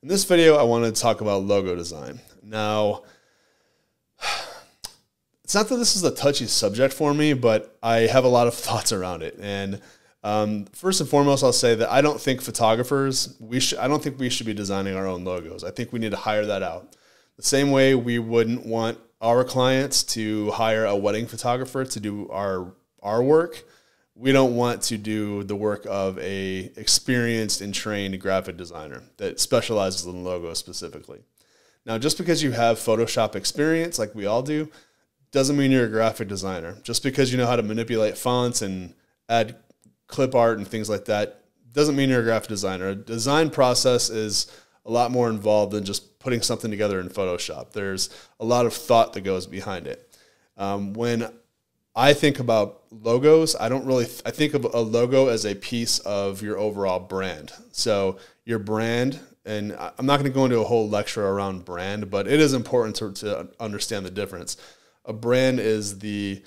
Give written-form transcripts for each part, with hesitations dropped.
In this video, I wanted to talk about logo design. Now, it's not that this is a touchy subject for me, but I have a lot of thoughts around it. And first and foremost, I'll say that I don't think photographers, I don't think we should be designing our own logos. I think we need to hire that out. The same way we wouldn't want our clients to hire a wedding photographer to do our work, we don't want to do the work of a experienced and trained graphic designer that specializes in logos specifically. Now, just because you have Photoshop experience, like we all do, doesn't mean you're a graphic designer. Just because you know how to manipulate fonts and add clip art and things like that, doesn't mean you're a graphic designer. A design process is a lot more involved than just putting something together in Photoshop. There's a lot of thought that goes behind it. When I think about logos, I think of a logo as a piece of your overall brand. So your brand, and I'm not going to go into a whole lecture around brand, but it is important to understand the difference. A brand is the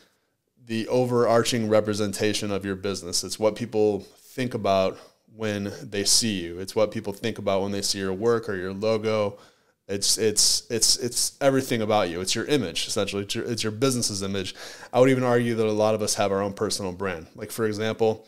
overarching representation of your business. It's what people think about when they see you. It's what people think about when they see your work or your logo. It's everything about you. It's your image, essentially. It's your business's image. I would even argue that a lot of us have our own personal brand. Like, for example,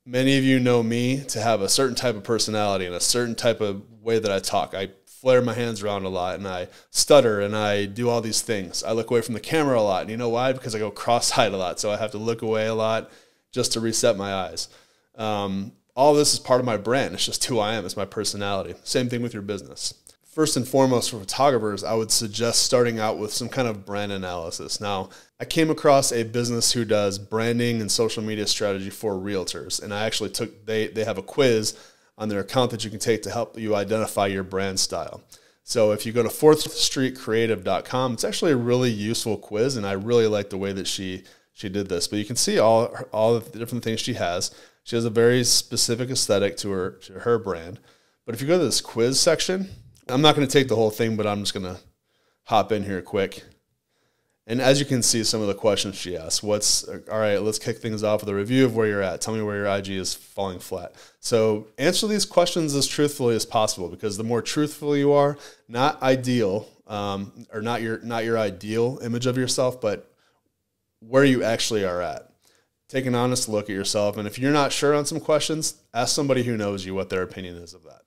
many of you know me to have a certain type of personality and a certain type of way that I talk. I flare my hands around a lot, and I stutter, and I do all these things. I look away from the camera a lot, and you know why? Because I go cross-eyed a lot, so I have to look away a lot just to reset my eyes. All this is part of my brand. It's just who I am. It's my personality. Same thing with your business. First and foremost, for photographers, I would suggest starting out with some kind of brand analysis. Now, I came across a business who does branding and social media strategy for realtors, and I actually they have a quiz on their account that you can take to help you identify your brand style. So if you go to fourthstreetcreative.com, it's actually a really useful quiz, and I really like the way that she did this. But you can see all the different things she has. She has a very specific aesthetic to her brand. But if you go to this quiz section, I'm not going to take the whole thing, but I'm just going to hop in here quick. And as you can see, some of the questions she asks. All right, let's kick things off with a review of where you're at. Tell me where your IG is falling flat. So answer these questions as truthfully as possible, because the more truthful you are, not ideal, or not your ideal image of yourself, but where you actually are at. Take an honest look at yourself. And if you're not sure on some questions, ask somebody who knows you what their opinion is of that.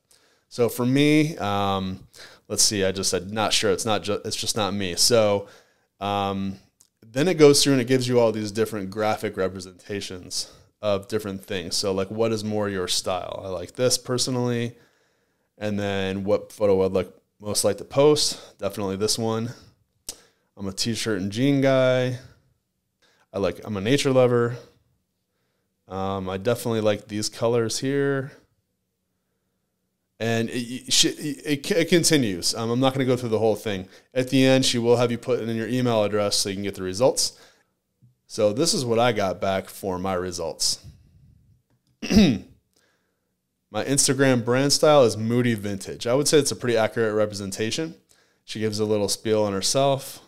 So for me, let's see, I just said not sure. It's just not me. So then it goes through and it gives you all these different graphic representations of different things. So like, what is more your style? I like this personally. And then what photo I'd most like to post? Definitely this one. I'm a t-shirt and jean guy. I'm a nature lover. I definitely like these colors here. And it continues. I'm not going to go through the whole thing. At the end, she will have you put in your email address so you can get the results. So this is what I got back for my results. My Instagram brand style is moody vintage. I would say it's a pretty accurate representation. She gives a little spiel on herself.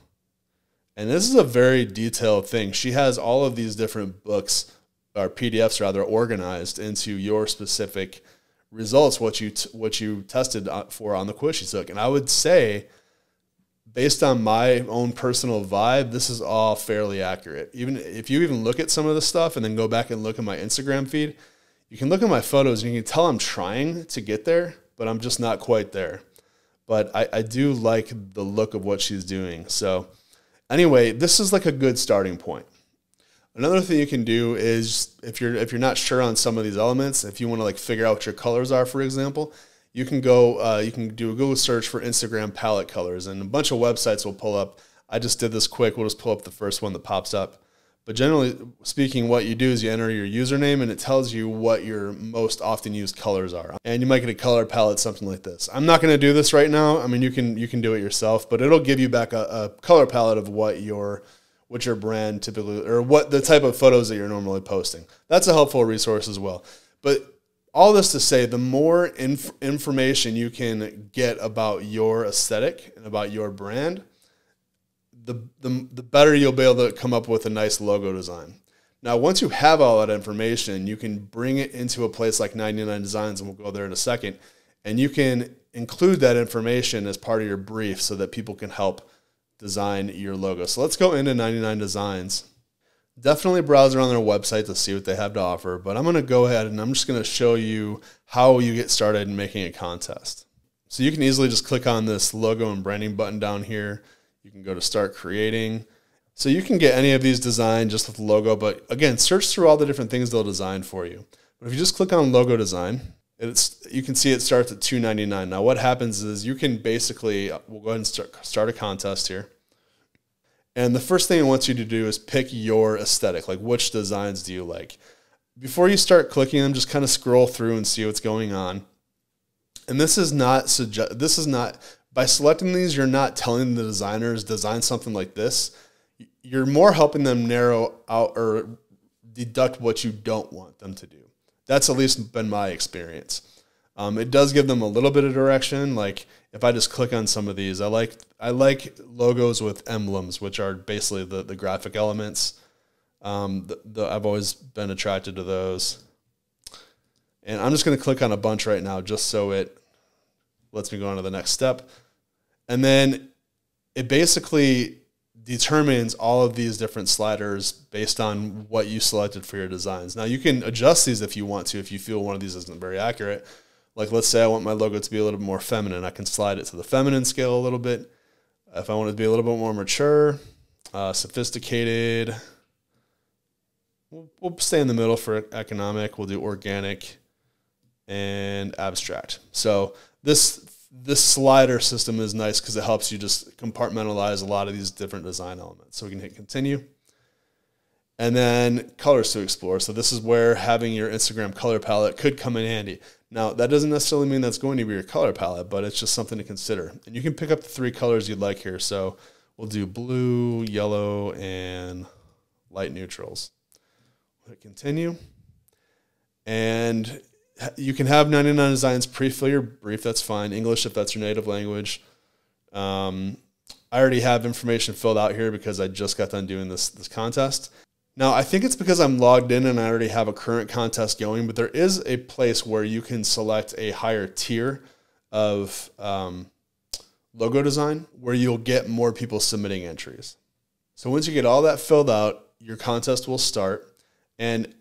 And this is a very detailed thing. She has all of these different books, or PDFs rather, organized into your specific results, what you tested for on the quiz she took. And I would say, based on my own personal vibe, this is all fairly accurate. Even if you look at some of the stuff and then go back and look at my Instagram feed, you can look at my photos and you can tell I'm trying to get there, but I'm just not quite there. But I do like the look of what she's doing. So anyway, this is like a good starting point. Another thing you can do is, if you're not sure on some of these elements, if you want to figure out what your colors are, for example, you can go you can do a Google search for Instagram palette colors, and a bunch of websites will pull up. I just did this quick. We'll just pull up the first one that pops up. But generally speaking, what you do is you enter your username, and it tells you what your most often used colors are. And you might get a color palette, something like this. I'm not going to do this right now. I mean, you can do it yourself, but it'll give you back a color palette of what your brand typically, or what the type of photos that you're normally posting. That's a helpful resource as well. But all this to say, the more information you can get about your aesthetic and about your brand, the better you'll be able to come up with a nice logo design. Now, once you have all that information, you can bring it into a place like 99 Designs, and we'll go there in a second, and you can include that information as part of your brief so that people can help design your logo. So let's go into 99 Designs. Definitely browse around their website to see what they have to offer, but I'm going to go ahead and I'm just going to show you how you get started in making a contest. So you can easily just click on this logo and branding button down here. You can go to start creating. So you can get any of these designed just with the logo, but again, search through all the different things they'll design for you. But if you just click on logo design, you can see it starts at $2.99. Now what happens is you can basically, we'll go ahead and start a contest here. And the first thing it wants you to do is pick your aesthetic, like which designs do you like. Before you start clicking them, just kind of scroll through and see what's going on. And this is not, by selecting these, you're not telling the designers design something like this. You're more helping them narrow out or deduct what you don't want them to do. That's at least been my experience. It does give them a little bit of direction. Like if I just click on some of these, I like logos with emblems, which are basically the graphic elements. I've always been attracted to those. And I'm just going to click on a bunch right now just so it lets me go on to the next step. And then it basically determines all of these different sliders based on what you selected for your designs. Now you can adjust these if you want to, if you feel one of these isn't very accurate. Like let's say I want my logo to be a little bit more feminine. I can slide it to the feminine scale a little bit. If I want it to be a little bit more mature, sophisticated, we'll stay in the middle for economic. We'll do organic and abstract. So this slider system is nice because it helps you just compartmentalize a lot of these different design elements. So we can hit continue. And then colors to explore. So this is where having your Instagram color palette could come in handy. Now, that doesn't necessarily mean that's going to be your color palette, but it's just something to consider. And you can pick up the 3 colors you'd like here. So we'll do blue, yellow, and light neutrals. Hit continue. And you can have 99 Designs pre-fill your brief. That's fine. English if that's your native language. I already have information filled out here because I just got done doing this contest. Now, I think it's because I'm logged in and I already have a current contest going, but there is a place where you can select a higher tier of logo design where you'll get more people submitting entries. So once you get all that filled out, your contest will start. And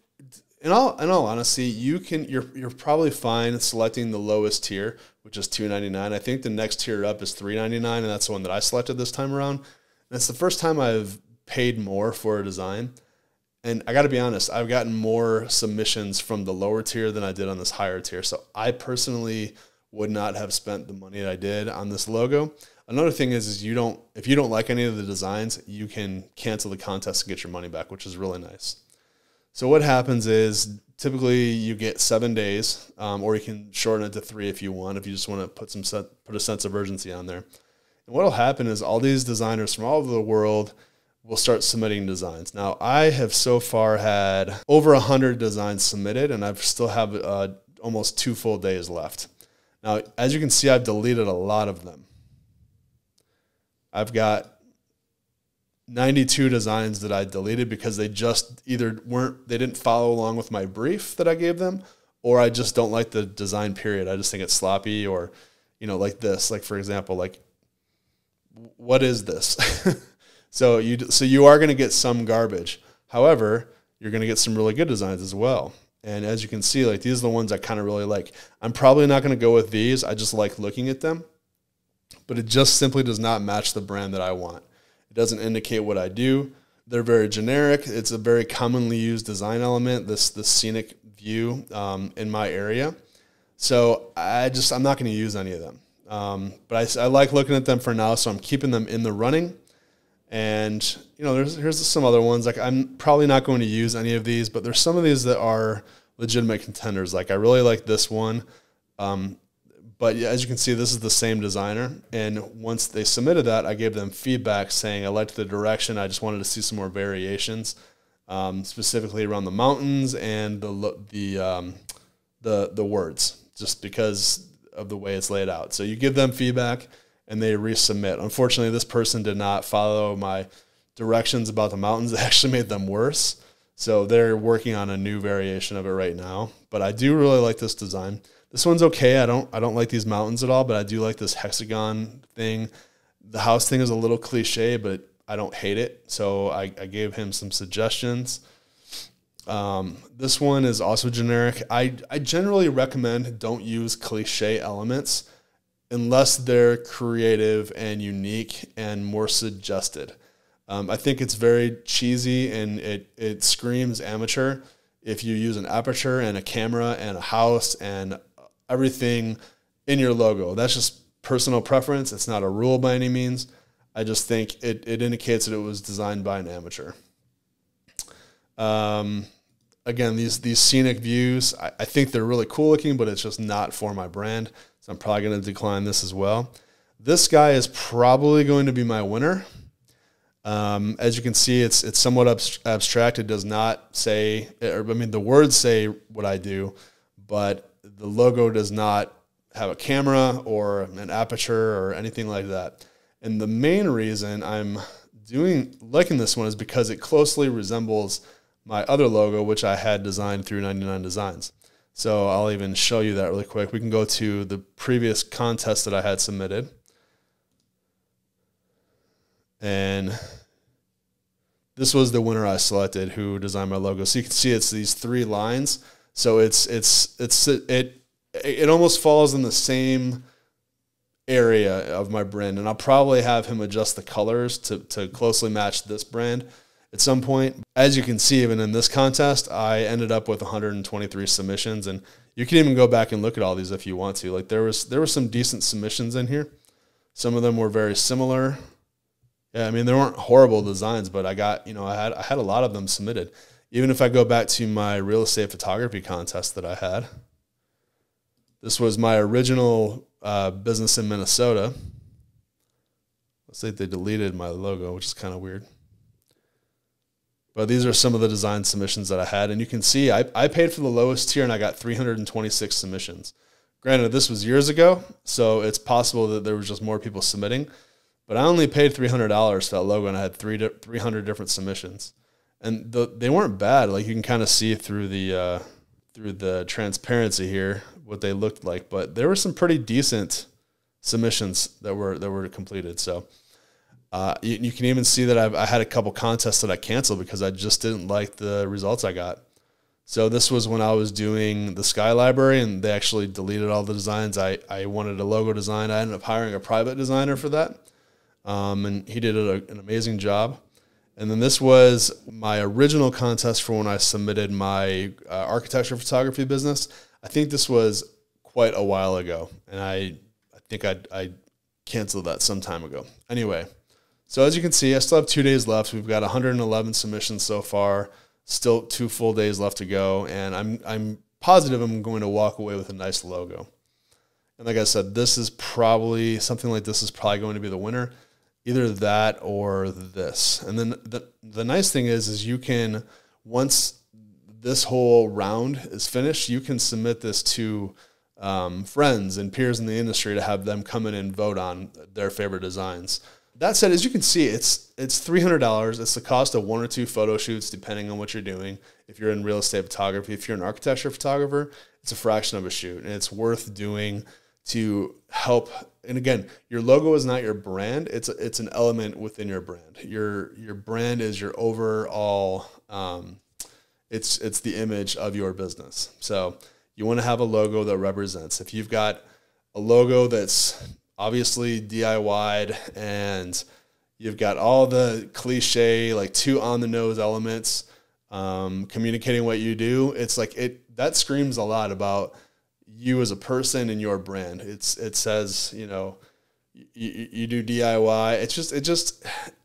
in all honesty, you're probably fine selecting the lowest tier, which is $2.99. I think the next tier up is $3.99, and that's the one that I selected this time around. And it's the first time I've paid more for a design. And I got to be honest, I've gotten more submissions from the lower tier than I did on this higher tier. So I personally would not have spent the money that I did on this logo. Another thing is if you don't like any of the designs, you can cancel the contest and get your money back, which is really nice. So what happens is typically you get 7 days, or you can shorten it to 3 if you want, if you just want to put a sense of urgency on there. And what will happen is all these designers from all over the world will start submitting designs. Now, I have so far had over 100 designs submitted, and I still have almost 2 full days left. Now, as you can see, I've deleted a lot of them. I've got 92 designs that I deleted because they just either they didn't follow along with my brief that I gave them, or I just don't like the design period. I just think it's sloppy, or, like this, like for example, like, what is this? So you are going to get some garbage. However, you're going to get some really good designs as well. And as you can see, like these are the ones I kind of really like. I'm probably not going to go with these. I just like looking at them, but it just simply does not match the brand that I want. It doesn't indicate what I do. They're very generic. It's a very commonly used design element, this scenic view in my area. So I'm not going to use any of them. But I like looking at them for now, so I'm keeping them in the running. And, here's some other ones. Like I'm probably not going to use any of these, but there's some of these that are legitimate contenders. Like I really like this one. But as you can see, this is the same designer. And once they submitted that, I gave them feedback saying I liked the direction. I just wanted to see some more variations, specifically around the mountains and the words, just because of the way it's laid out. So you give them feedback and they resubmit. Unfortunately, this person did not follow my directions about the mountains. It actually made them worse. So they're working on a new variation of it right now. But I do really like this design. This one's okay. I don't like these mountains at all, but I do like this hexagon thing. The house thing is a little cliche, but I don't hate it. So I gave him some suggestions. This one is also generic. I generally recommend don't use cliche elements unless they're creative and unique and more suggested. I think it's very cheesy and it screams amateur if you use an aperture and a camera and a house and everything in your logo. That's just personal preference. It's not a rule by any means. I just think it indicates that it was designed by an amateur. Again, these scenic views, I think they're really cool looking, but it's just not for my brand. So I'm probably going to decline this as well. This guy is probably going to be my winner. As you can see, it's somewhat abstract. It does not say, the words say what I do, but the logo does not have a camera or an aperture or anything like that. And the main reason I'm liking this one is because it closely resembles my other logo, which I had designed through 99 Designs. So I'll even show you that really quick. We can go to the previous contest that I had submitted. And this was the winner I selected who designed my logo. So you can see it's these 3 lines. So it almost falls in the same area of my brand. And I'll probably have him adjust the colors to closely match this brand at some point. As you can see, even in this contest, I ended up with 123 submissions, and you can even go back and look at all these if you want to. Like there were some decent submissions in here. Some of them were very similar. Yeah, I mean, they weren't horrible designs, but I had a lot of them submitted. Even if I go back to my real estate photography contest that I had, this was my original business in Minnesota. Let's say they deleted my logo, which is kind of weird. But these are some of the design submissions that I had. And you can see I paid for the lowest tier and I got 326 submissions. Granted, this was years ago, so it's possible that there was just more people submitting. But I only paid $300 for that logo and I had 300 different submissions. And they weren't bad. Like you can kind of see through the transparency here what they looked like. But there were some pretty decent submissions that were completed. So you can even see that I had a couple contests that I canceled because I just didn't like the results I got. So this was when I was doing the Sky Library and they actually deleted all the designs. I wanted a logo design. I ended up hiring a private designer for that. And he did an amazing job. And then this was my original contest for when I submitted my architecture photography business. I think this was quite a while ago. And I think I canceled that some time ago. Anyway. So as you can see, I still have 2 days left. We've got 111 submissions so far, still 2 full days left to go, and I'm positive I'm going to walk away with a nice logo. And like I said, something like this is probably going to be the winner, either that or this. And then the nice thing is you can, once this whole round is finished, you can submit this to friends and peers in the industry to have them come in and vote on their favorite designs. That said, as you can see, it's $300. It's the cost of 1 or 2 photo shoots, depending on what you're doing. If you're in real estate photography, if you're an architecture photographer, it's a fraction of a shoot, and it's worth doing to help. And again, your logo is not your brand; it's an element within your brand. Your brand is your overall. It's the image of your business. So you want to have a logo that represents. If you've got a logo that's obviously DIY'd and you've got all the cliche, like too on the nose elements, communicating what you do, it's like that screams a lot about you as a person and your brand. It says, you do DIY.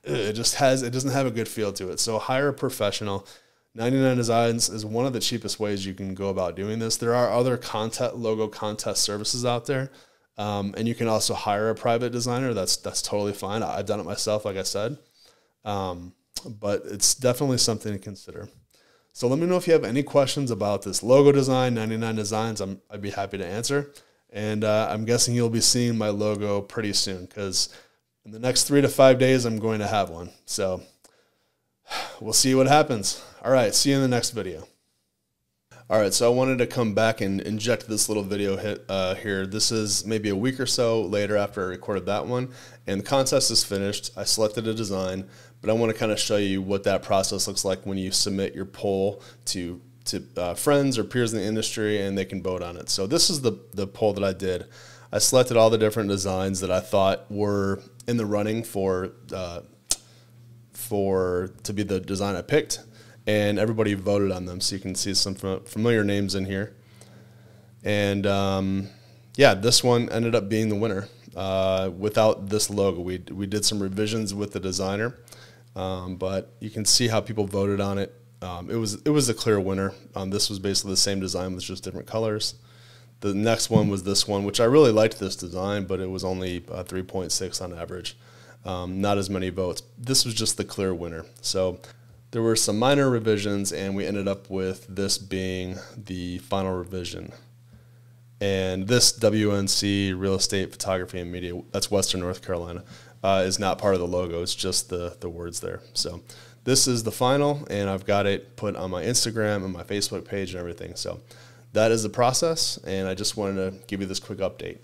It doesn't have a good feel to it. So hire a professional. 99 Designs is one of the cheapest ways you can go about doing this. There are other logo contest services out there. And you can also hire a private designer. That's totally fine. I've done it myself, like I said. But it's definitely something to consider. So let me know if you have any questions about this logo design, 99 Designs. I'd be happy to answer. And I'm guessing you'll be seeing my logo pretty soon because in the next 3 to 5 days, I'm going to have one. So we'll see what happens. All right, see you in the next video. All right, so I wanted to come back and inject this little video here. This is maybe a week or so later after I recorded that one, and the contest is finished. I selected a design, but I want to kind of show you what that process looks like when you submit your poll to friends or peers in the industry, and they can vote on it. So this is the poll that I did. I selected all the different designs that I thought were in the running to be the design I picked, and everybody voted on them. So you can see some familiar names in here. And yeah, this one ended up being the winner without this logo. We did some revisions with the designer, but you can see how people voted on it. It was a clear winner. This was basically the same design with just different colors. The next one was this one, which I really liked this design, but it was only 3.6 on average. Not as many votes. This was just the clear winner. So there were some minor revisions, and we ended up with this being the final revision. And this WNC, Real Estate, Photography, and Media, that's Western North Carolina, is not part of the logo. It's just the words there. So this is the final, and I've got it put on my Instagram and my Facebook page and everything. So that is the process, and I just wanted to give you this quick update.